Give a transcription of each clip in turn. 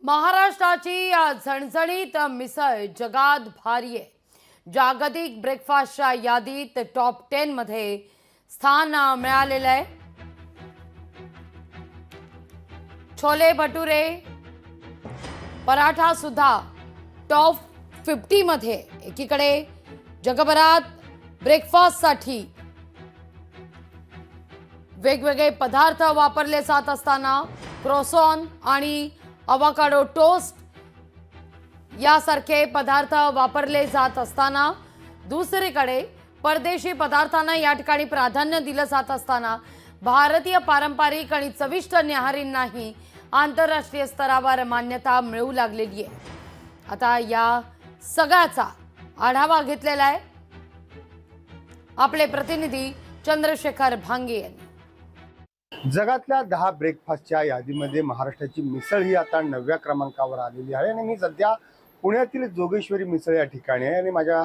महाराष्ट्राची झणझणीत मिसळ जगात भारी आहे. जागतिक ब्रेकफास्टच्या यादीत टॉप 10 मध्ये स्थान मिळालेलं आहे. छोले भटुरे पराठा सुद्धा टॉप 50 मध्ये. एकीकडे जगभरात ब्रेकफास्टसाठी वेगवेगळे पदार्थ वापरले जात असताना क्रोसॉन आणि अवाकाडो टोस्ट यासारखे पदार्थ वापरले जात असताना दुसरीकडे परदेशी पदार्थांना या ठिकाणी प्राधान्य दिलं जात असताना भारतीय पारंपरिक आणि चविष्ट न्याहारींनाही आंतरराष्ट्रीय स्तरावर मान्यता मिळू लागलेली आहे. आता या सगळ्याचा आढावा घेतलेला आहे आपले प्रतिनिधी चंद्रशेखर भांगे यांनी. जगातल्या 10 ब्रेकफास्टच्या यादीमध्ये महाराष्ट्राची मिसळ ही आता 9व्या क्रमांकावर आलेली आहे. आणि मी सध्या पुण्यातील जोगेश्वरी मिसळ या ठिकाणी आहे. आणि माझ्या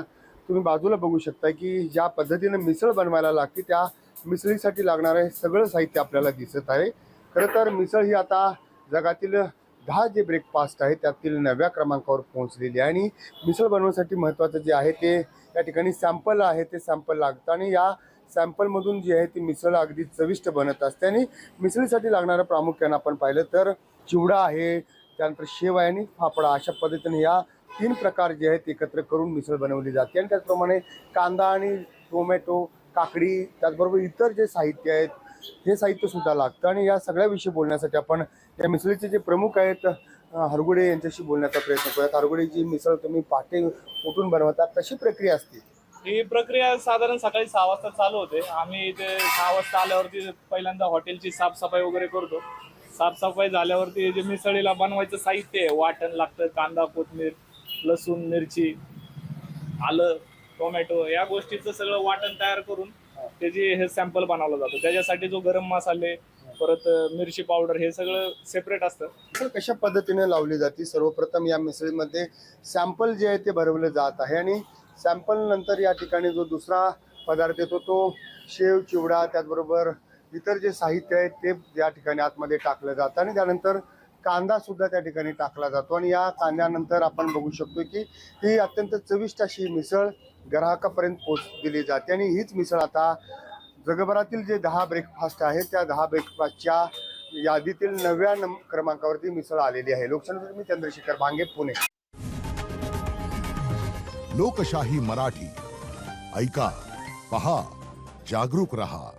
तुम्ही बाजूला बघू शकता की ज्या पद्धतीने मिसळ बनवायला लागते त्या मिसळीसाठी लागणारे सगळं साहित्य आपल्याला दिसत आहे. खरं तर मिसळ ही आता जगातील 10 जे ब्रेकफास्ट आहे त्यातील 9व्या क्रमांकावर पोहोचलेली आहे. आणि मिसळ बनवण्यासाठी महत्त्वाचं जे आहे ते या ठिकाणी सॅम्पल आहे ते सॅम्पल लागतं आणि या सॅम्पलमधून जी आहे ती मिसळ अगदी चविष्ट बनत असते. आणि मिसळीसाठी लागणारं प्रामुख्यानं आपण पाहिलं तर चिवडा आहे, त्यानंतर शेव आहे आणि फाफडा, अशा पद्धतीने या 3 प्रकार जे आहेत एकत्र करून मिसळ बनवली जाते. आणि त्याचप्रमाणे कांदा आणि टोमॅटो, काकडी, त्याचबरोबर इतर जे साहित्य आहेत हे साहित्य सुद्धा लागतं. आणि या सगळ्याविषयी बोलण्यासाठी आपण या मिसळीचे जे प्रमुख आहेत हरगुडे यांच्याशी बोलण्याचा प्रयत्न करूयात. हरगुडेची मिसळ तुम्ही पहाटे उठून बनवतात, कशी प्रक्रिया असते? ही प्रक्रिया साधारण सकाळी 6 वाजता चालू होते. आम्ही इथे 6 वाजता आल्यावरती पहिल्यांदा हॉटेलची साफसफाई वगैरे करतो. साफसफाई झाल्यावरती जे मिसळीला बनवायचं साहित्य आहे, वाटण लागतं, कांदा, कोथिंबीर, लसूण, मिरची, आलं, टोमॅटो, या गोष्टीचं सगळं वाटण तयार करून त्याची हे सॅम्पल बनवलं जातं. त्याच्यासाठी जो गरम मसाले, परत मिरची पावडर, हे सगळं सेपरेट असतं. कशा पद्धतीने लावली जाते? सर्वप्रथम या मिसळीमध्ये सॅम्पल जे आहे ते भरवलं जात आहे आणि सॅम्पल नंतर या ठिकाणी जो दुसरा पदार्थ येतो तो शेव, चिवडा, त्याचबरोबर इतर जे साहित्य आहे ते या ठिकाणी आतमध्ये टाकलं जातं. आणि त्यानंतर कांदा सुद्धा त्या ठिकाणी टाकला जातो. आणि या कांद्यानंतर आपण बघू शकतो की ही अत्यंत चविष्ट अशी मिसळ ग्राहकापर्यंत पोच दिली जाते. आणि हीच मिसळ आता जगभरातील जे 10 ब्रेकफास्ट आहे त्या 10 ब्रेकफास्टच्या यादीतील 9व्या क्रमांकावरती मिसळ आलेली आहे. लोकसंपर्क मी चंद्रशेखर भांगे, पुणे. लोकशाही मराठी ऐका, पहा, जागरूक रहा.